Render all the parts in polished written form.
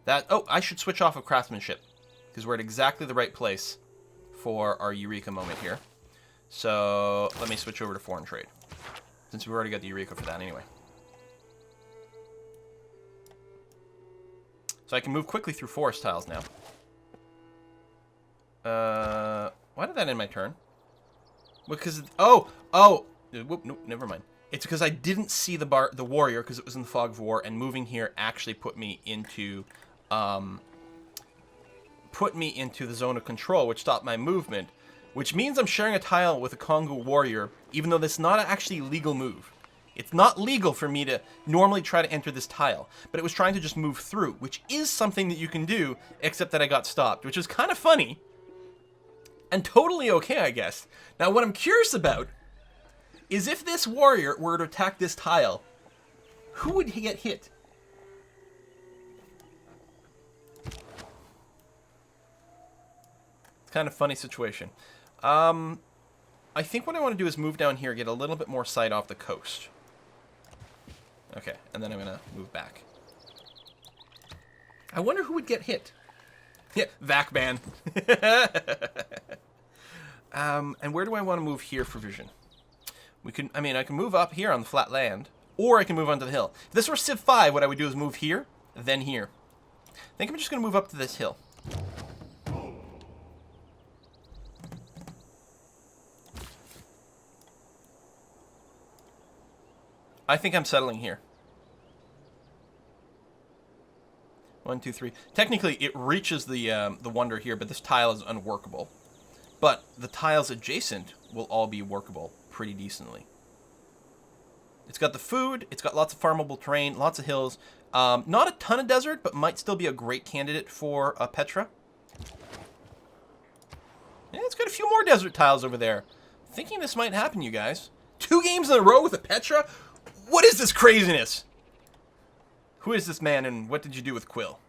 That... Oh, I should switch off of craftsmanship. Because we're at exactly the right place for our Eureka moment here. So, let me switch over to foreign trade. Since we've already got the Eureka for that anyway. So I can move quickly through forest tiles now. Why did that end my turn? Because... Oh! Whoop, nope, never mind. It's because I didn't see the warrior because it was in the fog of war, and moving here actually put me into the zone of control, which stopped my movement, which means I'm sharing a tile with a Congo warrior, even though that's not actually a legal move. It's not legal for me to normally try to enter this tile, but it was trying to just move through, which is something that you can do, except that I got stopped, which is kind of funny, and totally okay, I guess. Now, what I'm curious about is if this warrior were to attack this tile, who would he get hit? It's kind of a funny situation. I think what I want to do is move down here, get a little bit more sight off the coast. Okay, and then I'm going to move back. I wonder who would get hit. Yeah, vac ban. And where do I want to move here for vision? I can move up here on the flat land, or I can move onto the hill. If this were Civ 5, what I would do is move here, then here. I think I'm just going to move up to this hill. I think I'm settling here. 1, 2, 3. Technically, it reaches the wonder here, but this tile is unworkable. But the tiles adjacent will all be workable pretty decently. It's got the food. It's got lots of farmable terrain, lots of hills. Not a ton of desert, but might still be a great candidate for Petra. Yeah, it's got a few more desert tiles over there. Thinking this might happen, you guys. 2 games in a row with a Petra? What is this craziness? Who is this man, and what did you do with Quill?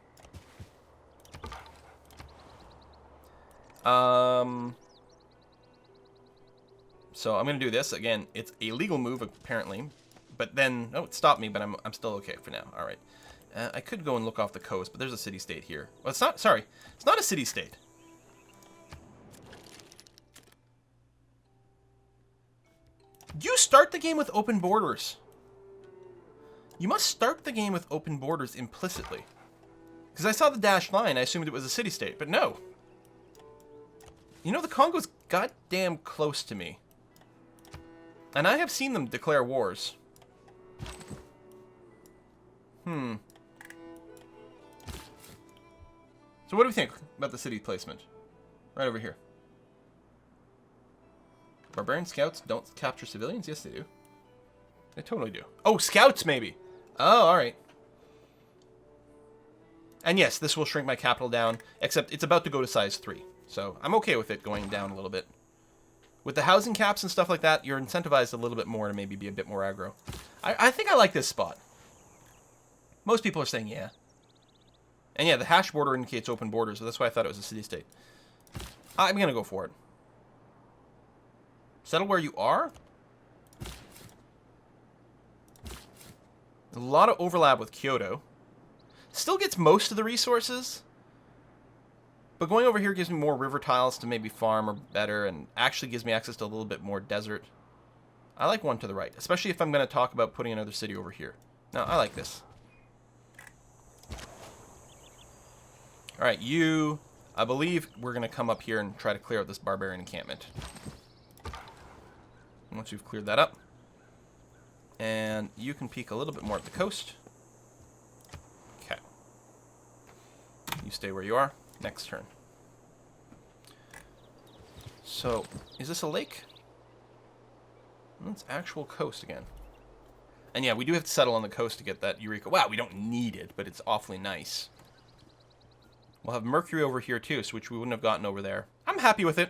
So I'm going to do this. Again, it's a legal move, apparently. But then... Oh, it stopped me, but I'm still okay for now. All right. I could go and look off the coast, but there's a city-state here. Well, it's not... Sorry. It's not a city-state. You start the game with open borders. You must start the game with open borders implicitly. Because I saw the dashed line, I assumed it was a city-state, but no. You know, the Congo's goddamn close to me. And I have seen them declare wars. So what do we think about the city placement? Right over here. Barbarian scouts don't capture civilians? Yes, they do. They totally do. Oh, scouts, maybe. Oh, alright. And yes, this will shrink my capital down, except it's about to go to size 3. So I'm okay with it going down a little bit. With the housing caps and stuff like that, you're incentivized a little bit more to maybe be a bit more aggro. I think I like this spot. Most people are saying yeah. And yeah, the hash border indicates open borders, so that's why I thought it was a city-state. I'm going to go for it. Settle where you are? A lot of overlap with Kyoto. Still gets most of the resources. But going over here gives me more river tiles to maybe farm or better, and actually gives me access to a little bit more desert. I like one to the right, especially if I'm going to talk about putting another city over here. No, I like this. Alright, you... I believe we're going to come up here and try to clear out this barbarian encampment. Once you've cleared that up. And you can peek a little bit more at the coast. Okay. You stay where you are. Next turn. So, is this a lake? It's actual coast again. And yeah, we do have to settle on the coast to get that Eureka. Wow, we don't need it, but it's awfully nice. We'll have Mercury over here too, which we wouldn't have gotten over there. I'm happy with it.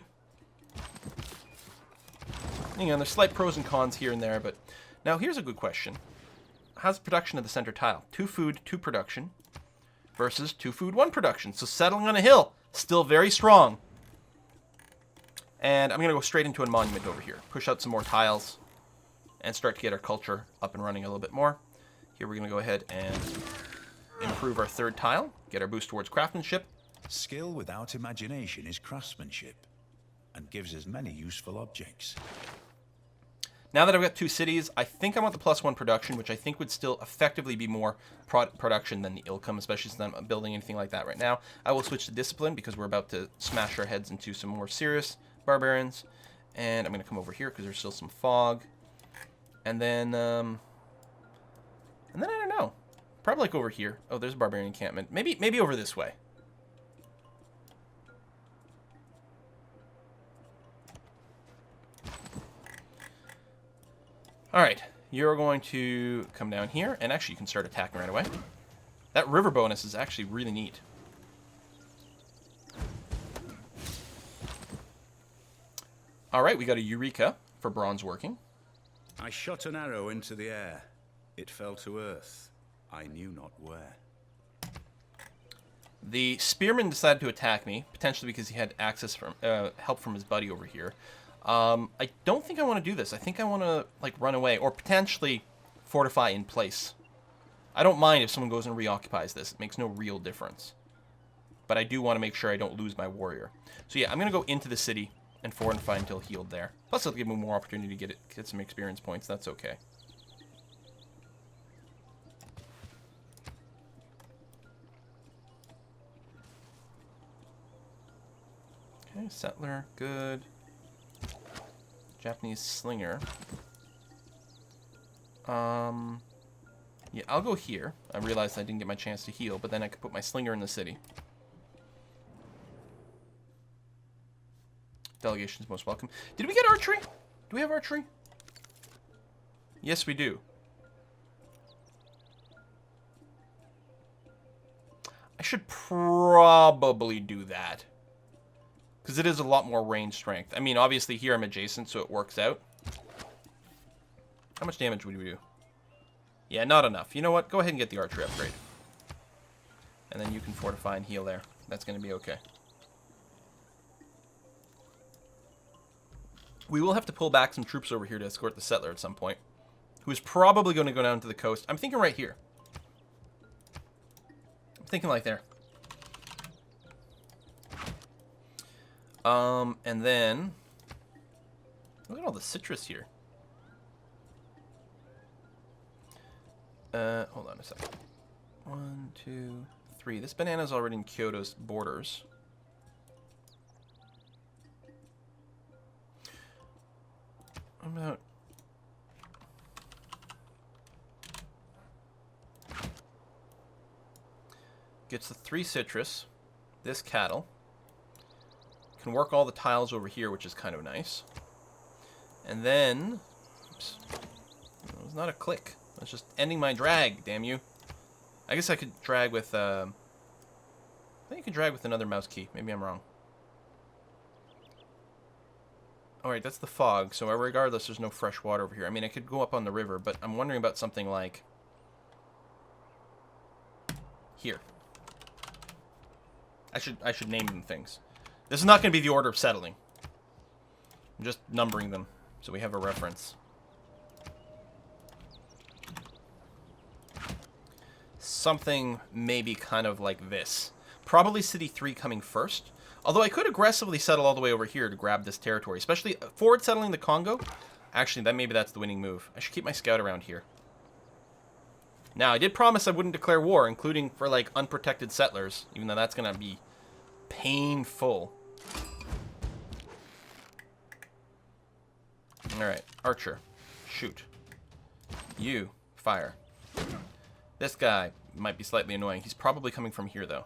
You know, there's slight pros and cons here and there, but... Now, here's a good question. How's the production of the center tile? 2 food, 2 production. Versus 2 food, 1 production. So settling on a hill. Still very strong. And I'm going to go straight into a monument over here. Push out some more tiles. And start to get our culture up and running a little bit more. Here we're going to go ahead and improve our third tile, get our boost towards craftsmanship. Skill without imagination is craftsmanship, and gives us many useful objects. Now that I've got 2 cities, I think I want the +1 production, which I think would still effectively be more production than the Ilcum, especially since I'm not building anything like that right now. I will switch to discipline because we're about to smash our heads into some more serious barbarians. And I'm going to come over here because there's still some fog. And then I don't know. Probably like over here. Oh, there's a barbarian encampment. Maybe over this way. Alright, you're going to come down here, and actually you can start attacking right away. That river bonus is actually really neat. Alright, we got a Eureka for bronze working. I shot an arrow into the air. It fell to earth. I knew not where. The spearman decided to attack me, potentially because he had access from help from his buddy over here. I don't think I want to do this. I think I want to, like, run away, or potentially fortify in place. I don't mind if someone goes and reoccupies this. It makes no real difference. But I do want to make sure I don't lose my warrior. So yeah, I'm going to go into the city and fortify until healed there. Plus, it'll give me more opportunity to get some experience points. That's okay. Okay, settler, good. Japanese slinger. Yeah, I'll go here. I realized I didn't get my chance to heal, but then I could put my slinger in the city. Delegation's most welcome. Did we get archery? Do we have archery? Yes, we do. I should probably do that. Because it is a lot more range strength. I mean, obviously here I'm adjacent, so it works out. How much damage would we do? Yeah, not enough. You know what? Go ahead and get the archery upgrade. And then you can fortify and heal there. That's going to be okay. We will have to pull back some troops over here to escort the settler at some point. Who is probably going to go down to the coast. I'm thinking right here. I'm thinking like there. And then, look at all the citrus here. Hold on a second. 1, 2, 3. This banana's already in Kyoto's borders. What about... Gets the 3 citrus. This cattle. Can work all the tiles over here, which is kind of nice. And then... Oops. It was not a click. That's just ending my drag, damn you. I guess I could drag with... I think you could drag with another mouse key. Maybe I'm wrong. Alright, that's the fog. So regardless, there's no fresh water over here. I mean, I could go up on the river, but I'm wondering about something like... here. I should name them things. This is not going to be the order of settling. I'm just numbering them, so we have a reference. Something maybe kind of like this. Probably City 3 coming first. Although I could aggressively settle all the way over here to grab this territory. Especially forward settling the Congo. Actually, maybe that's the winning move. I should keep my scout around here. Now, I did promise I wouldn't declare war, including for, like, unprotected settlers. Even though that's going to be painful. Alright, archer. Shoot. You, fire. This guy might be slightly annoying. He's probably coming from here, though.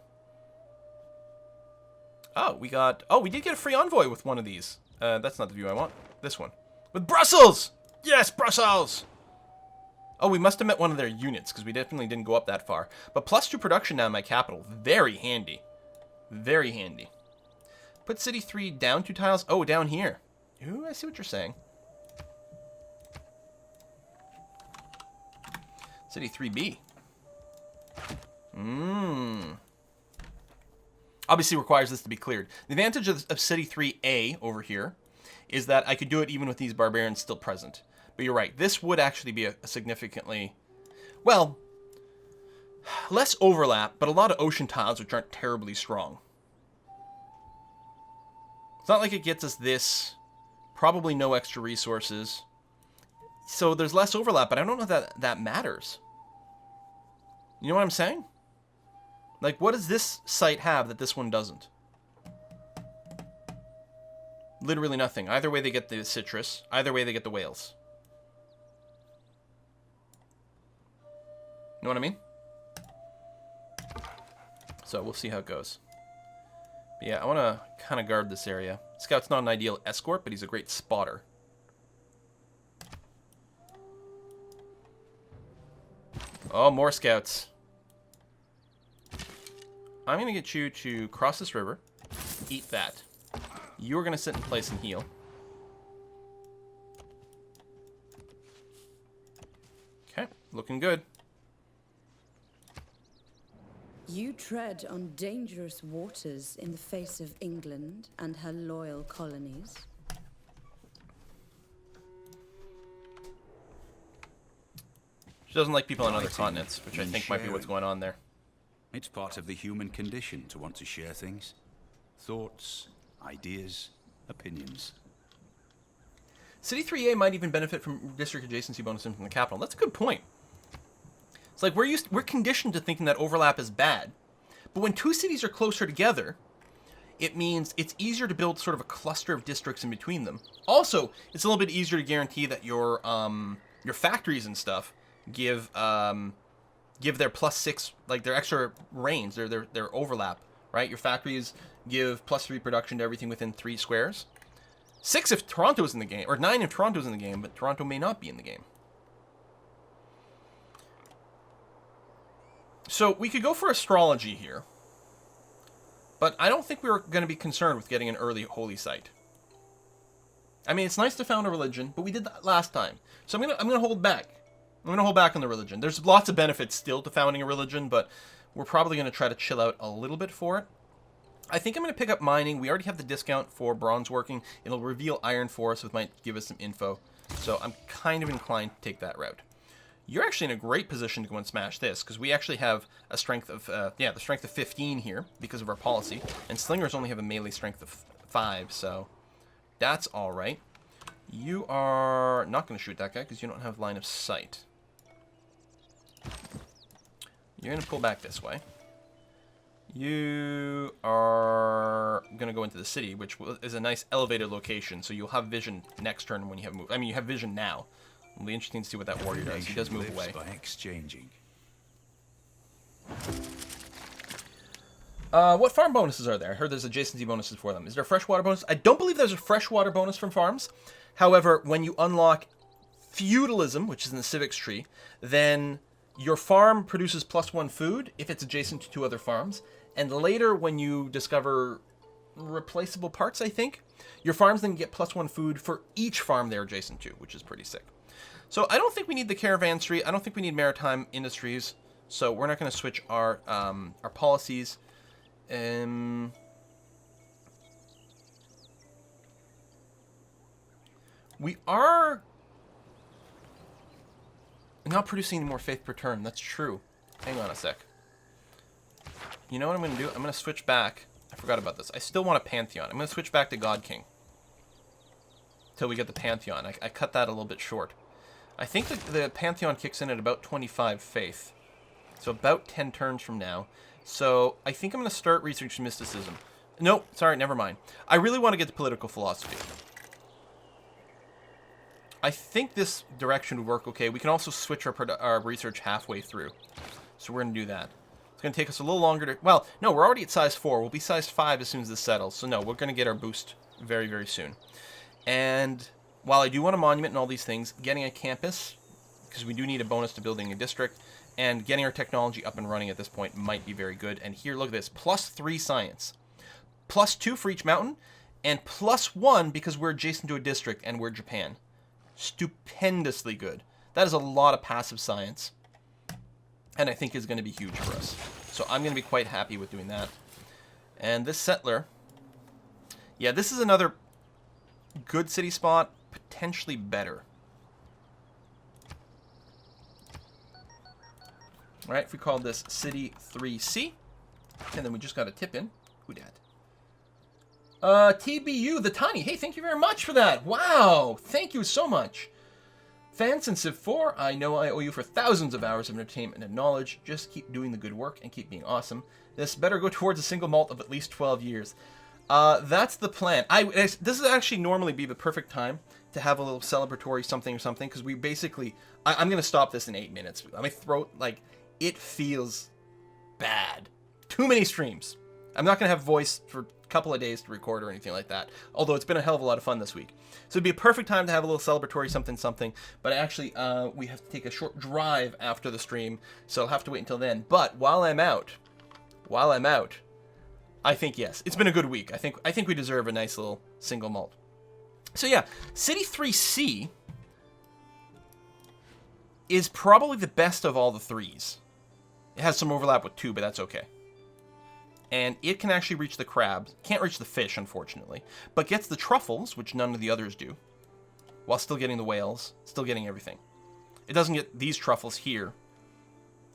Oh, we got... Oh, we did get a free envoy with one of these. That's not the view I want. This one. With Brussels! Yes, Brussels! Oh, we must have met one of their units, because we definitely didn't go up that far. But +2 production now in my capital. Very handy. Very handy. Put City 3 down 2 tiles. Oh, down here. Ooh, I see what you're saying. City 3B. Obviously requires this to be cleared. The advantage of City 3A over here is that I could do it even with these barbarians still present. But you're right, this would actually be a significantly... Well, Less overlap, but a lot of ocean tiles which aren't terribly strong. It's not like it gets us this. Probably no extra resources. So there's less overlap, but I don't know that that matters. You know what I'm saying? Like, what does this site have that this one doesn't? Literally nothing. Either way they get the citrus. Either way they get the whales. You know what I mean? So we'll see how it goes. But yeah, I want to kind of guard this area. Scout's not an ideal escort, but he's a great spotter. Oh, more scouts. I'm going to get you to cross this river. Eat that. You're going to sit in place and heal. Okay, looking good. You tread on dangerous waters in the face of England and her loyal colonies. She doesn't like people on other continents, which I think might be what's going on there. It's part of the human condition to want to share things. Thoughts, ideas, opinions. City 3A might even benefit from district adjacency bonuses from the capital. That's a good point. It's like we're conditioned to thinking that overlap is bad. But when two cities are closer together, it means it's easier to build sort of a cluster of districts in between them. Also, it's a little bit easier to guarantee that your factories and stuff give their +6, like their extra range, their overlap, right? Your factories give +3 production to everything within 3 squares. 6 if Toronto's in the game, or 9 if Toronto's in the game, but Toronto may not be in the game. So we could go for astrology here, but I don't think we're going to be concerned with getting an early holy site. I mean, it's nice to found a religion, but we did that last time, so I'm gonna hold back. I'm gonna hold back on the religion. There's lots of benefits still to founding a religion, but we're probably gonna try to chill out a little bit for it. I think I'm gonna pick up mining. We already have the discount for bronze working. It'll reveal iron for us, which might give us some info. So I'm kind of inclined to take that route. You're actually in a great position to go and smash this, because we actually have a strength of, the strength of 15 here, because of our policy, and slingers only have a melee strength of 5, so that's alright. You are not going to shoot that guy, because you don't have line of sight. You're going to pull back this way. You are going to go into the city, which is a nice elevated location, so you'll have vision next turn when you have move. I mean, you have vision now. It'll be interesting to see what that warrior does. He does move away. By exchanging. What farm bonuses are there? I heard there's adjacency bonuses for them. Is there a freshwater bonus? I don't believe there's a freshwater bonus from farms. However, when you unlock feudalism, which is in the civics tree, then your farm produces +1 food if it's adjacent to 2 other farms. And later, when you discover replaceable parts, I think, your farms then get +1 food for each farm they're adjacent to, which is pretty sick. So I don't think we need the caravanserai. I don't think we need maritime industries. So we're not going to switch our policies. We are not producing any more faith per turn. That's true. Hang on a sec. You know what I'm going to do? I'm going to switch back. I forgot about this. I still want a Pantheon. I'm going to switch back to God King. Till we get the Pantheon. I cut that a little bit short. I think the Pantheon kicks in at about 25 faith. So about 10 turns from now. So I think I'm going to start researching mysticism. Nope, sorry, never mind. I really want to get to political philosophy. I think this direction would work okay. We can also switch our research halfway through. So we're going to do that. It's going to take us a little longer to... Well, no, we're already at size 4. We'll be size 5 as soon as this settles. So no, we're going to get our boost very, very soon. And while I do want a monument and all these things, getting a campus, because we do need a bonus to building a district, and getting our technology up and running at this point might be very good. And here, look at this. +3 science. +2 for each mountain, and +1 because we're adjacent to a district and we're Japan. Stupendously good. That is a lot of passive science. And I think is going to be huge for us. So I'm going to be quite happy with doing that. And this settler... Yeah, this is another good city spot. Potentially better. All right, if we call this City 3C, and then we just got a tip in. Who dat? TBU, the Tiny. Hey, thank you very much for that. Wow, thank you so much. Fans in Civ 4, I know I owe you for thousands of hours of entertainment and knowledge. Just keep doing the good work and keep being awesome. This better go towards a single malt of at least 12 years. That's the plan. This would actually normally be the perfect time to have a little celebratory something or something, because we basically... I'm going to stop this in 8 minutes. My throat, like, it feels bad. Too many streams. I'm not going to have voice for a couple of days to record or anything like that, although it's been a hell of a lot of fun this week. So it'd be a perfect time to have a little celebratory something, but actually we have to take a short drive after the stream, so I'll have to wait until then. But while I'm out, I think, yes, it's been a good week. I think we deserve a nice little single malt. So yeah, City 3C is probably the best of all the threes. It has some overlap with 2, but that's okay. And it can actually reach the crabs. Can't reach the fish, unfortunately. But gets the truffles, which none of the others do. While still getting the whales. Still getting everything. It doesn't get these truffles here.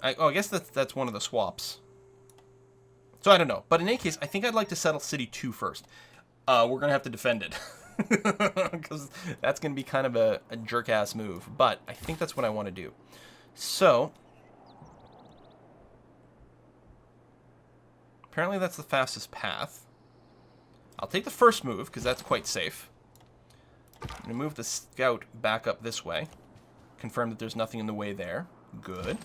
I guess that's one of the swaps. So I don't know. But in any case, I think I'd like to settle City 2 first. We're going to have to defend it. Because that's going to be kind of a jerk-ass move. But I think that's what I want to do. So... apparently that's the fastest path. I'll take the first move, because that's quite safe. I'm going to move the scout back up this way. Confirm that there's nothing in the way there. Good.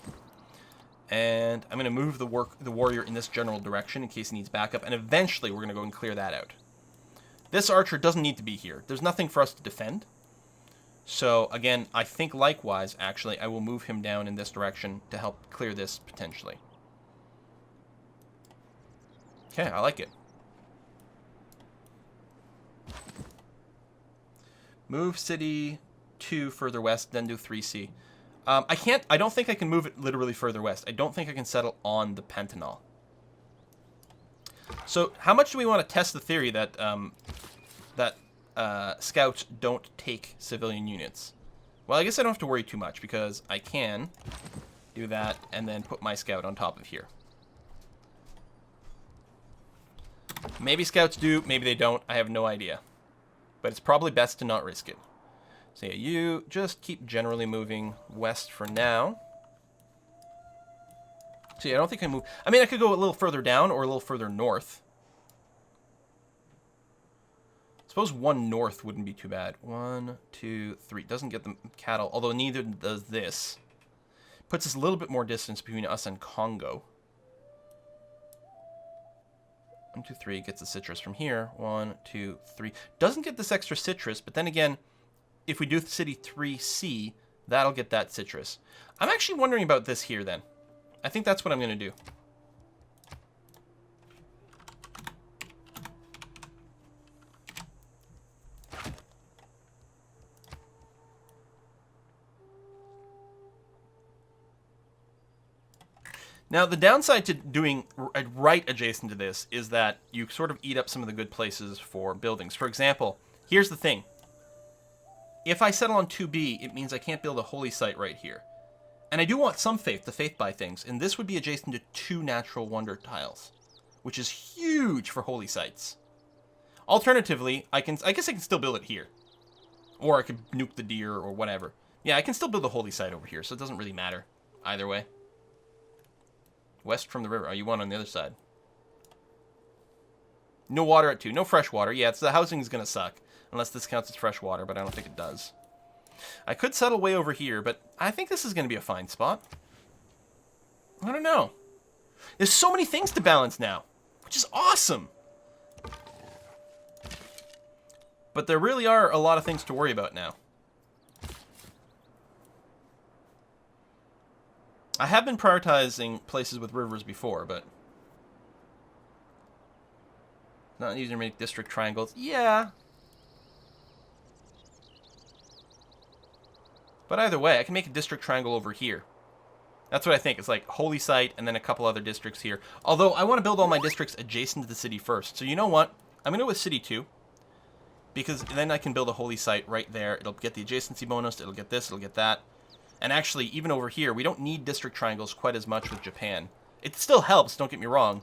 And I'm going to move the warrior in this general direction in case he needs backup. And eventually we're going to go and clear that out. This archer doesn't need to be here. There's nothing for us to defend. So, again, I think likewise, actually, I will move him down in this direction to help clear this potentially. Okay, I like it. Move City 2 further west, then do 3C. I don't think I can move it literally further west. I don't think I can settle on the Pantheon. So, how much do we want to test the theory that scouts don't take civilian units? Well, I guess I don't have to worry too much, because I can do that and then put my scout on top of here. Maybe scouts do, maybe they don't. I have no idea. But it's probably best to not risk it. So yeah, you just keep generally moving west for now. So yeah, I don't think I move... I mean, I could go a little further down or a little further north. I suppose 1 north wouldn't be too bad. 1, 2, 3. Doesn't get the cattle, although neither does this. Puts us a little bit more distance between us and Congo. 1, 2, 3 gets the citrus from here. 1, 2, 3. Doesn't get this extra citrus, but then again, if we do City 3C, that'll get that citrus. I'm actually wondering about this here then. I think that's what I'm going to do. Now, the downside to doing right adjacent to this is that you sort of eat up some of the good places for buildings. For example, here's the thing. If I settle on 2B, it means I can't build a holy site right here. And I do want some faith to faith by things, and this would be adjacent to 2 natural wonder tiles, which is huge for holy sites. Alternatively, I guess I can still build it here. Or I could nuke the deer or whatever. Yeah, I can still build a holy site over here, so it doesn't really matter either way. West from the river. Oh, you want on the other side. No water at 2. No fresh water. Yeah, the housing is going to suck. Unless this counts as fresh water, but I don't think it does. I could settle way over here, but I think this is going to be a fine spot. I don't know. There's so many things to balance now, which is awesome. But there really are a lot of things to worry about now. I have been prioritizing places with rivers before, but... not easy to make district triangles. Yeah. But either way, I can make a district triangle over here. That's what I think. It's like Holy Site and then a couple other districts here. Although, I want to build all my districts adjacent to the city first. So you know what? I'm going to go with City 2. Because then I can build a Holy Site right there. It'll get the adjacency bonus. It'll get this. It'll get that. And actually, even over here, we don't need district triangles quite as much with Japan. It still helps, don't get me wrong.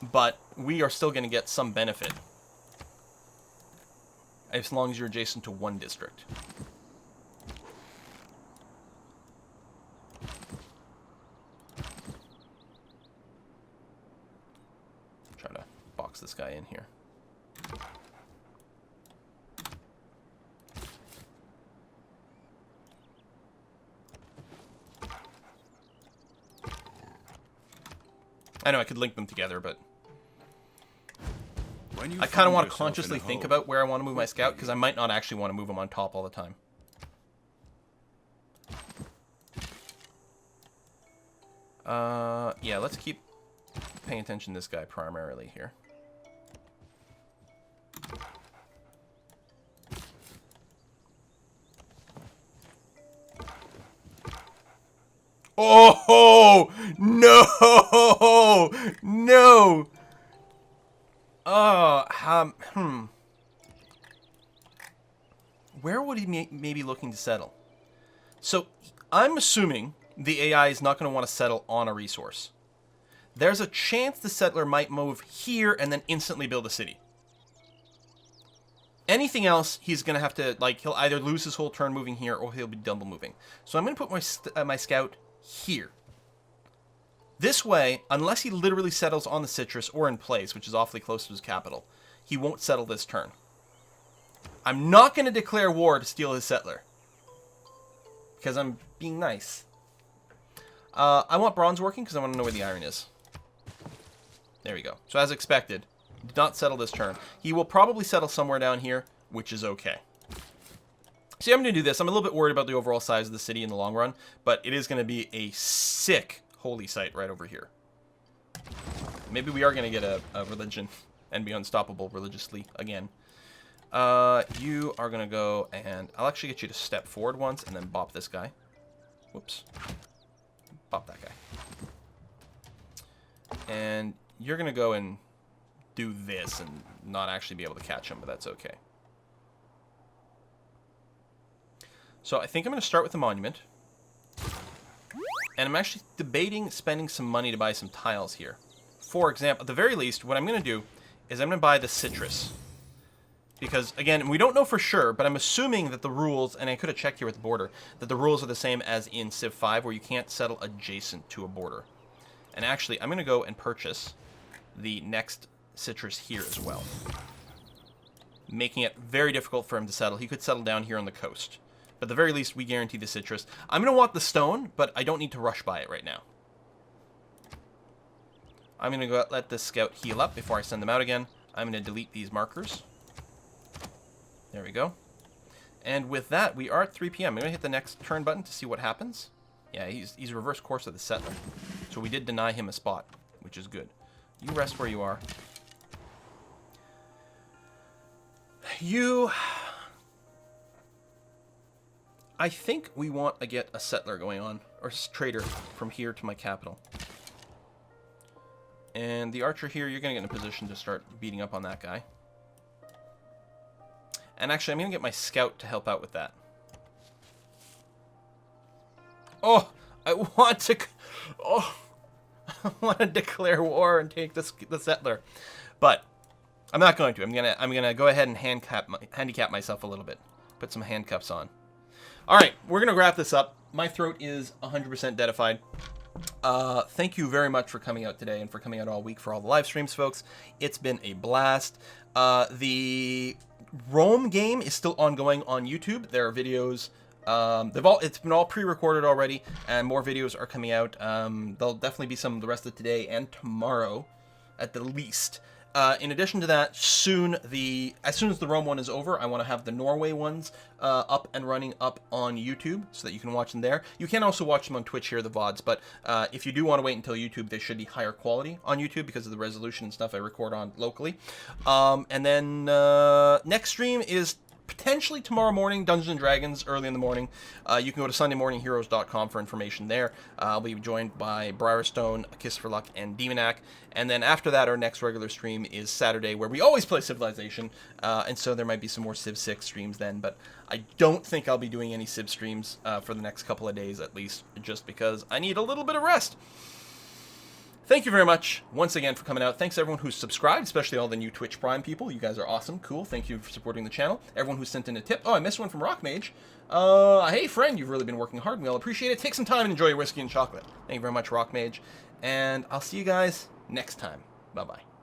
But we are still going to get some benefit. As long as you're adjacent to one district. Try to box this guy in here. I know I could link them together, but I kind of want to consciously think about where I want to move my scout, because I might not actually want to move them on top all the time. Yeah, let's keep paying attention to this guy primarily here. Oh no! No! Where would he maybe looking to settle? So, I'm assuming the AI is not going to want to settle on a resource. There's a chance the settler might move here and then instantly build a city. Anything else, he's going to have to, like, he'll either lose his whole turn moving here or he'll be double moving. So I'm going to put my scout here. This way, unless he literally settles on the citrus or in place, which is awfully close to his capital, he won't settle this turn. I'm not going to declare war to steal his settler, because I'm being nice. I want bronze working because I want to know where the iron is. There we go. So as expected, did not settle this turn. He will probably settle somewhere down here, which is okay. See, I'm going to do this. I'm a little bit worried about the overall size of the city in the long run, but it is going to be a sick holy site right over here. Maybe we are going to get a religion and be unstoppable religiously again. You are going to go, and I'll actually get you to step forward once and then bop this guy. Whoops. Bop that guy. And you're going to go and do this and not actually be able to catch him, but that's okay. So I think I'm going to start with the monument. And I'm actually debating spending some money to buy some tiles here. For example, at the very least, what I'm going to do is I'm going to buy the citrus. Because, again, we don't know for sure, but I'm assuming that the rules, and I could have checked here at the border, that the rules are the same as in Civ 5, where you can't settle adjacent to a border. And actually, I'm going to go and purchase the next citrus here as well. Making it very difficult for him to settle. He could settle down here on the coast. But at the very least, we guarantee the citrus. I'm going to want the stone, but I don't need to rush by it right now. I'm going to go let this scout heal up before I send them out again. I'm going to delete these markers. There we go. And with that, we are at 3 p.m. I'm going to hit the next turn button to see what happens. Yeah, he's reverse course of the settler. So we did deny him a spot, which is good. You rest where you are. I think we want to get a settler going on, or trader from here to my capital. And the archer here, you're going to get in a position to start beating up on that guy. And actually, I'm going to get my scout to help out with that. Oh, I want to declare war and take the settler. But I'm not going to. I'm gonna go ahead and handicap myself a little bit. Put some handcuffs on. All right, we're going to wrap this up. My throat is 100% deadified. Thank you very much for coming out today and for coming out all week for all the live streams, folks. It's been a blast. The Rome game is still ongoing on YouTube. There are videos. It's been all pre-recorded already, and more videos are coming out. There'll definitely be some the rest of today and tomorrow, at the least. In addition to that, as soon as the Rome one is over, I want to have the Norway ones up and running up on YouTube so that you can watch them there. You can also watch them on Twitch here, the VODs, but if you do want to wait until YouTube, they should be higher quality on YouTube because of the resolution and stuff I record on locally. And then next stream is potentially tomorrow morning, Dungeons & Dragons, early in the morning. You can go to sundaymorningheroes.com for information there. I'll be joined by Briarstone, A Kiss for Luck, and Demonac. And then after that, our next regular stream is Saturday, where we always play Civilization. And so there might be some more Civ 6 streams then. But I don't think I'll be doing any Civ streams for the next couple of days, at least, just because I need a little bit of rest. Thank you very much once again for coming out. Thanks everyone who's subscribed, especially all the new Twitch Prime people. You guys are awesome. Cool. Thank you for supporting the channel. Everyone who sent in a tip. Oh, I missed one from Rockmage. Hey friend, you've really been working hard. We all appreciate it. Take some time and enjoy your whiskey and chocolate. Thank you very much, Rockmage. And I'll see you guys next time. Bye-bye.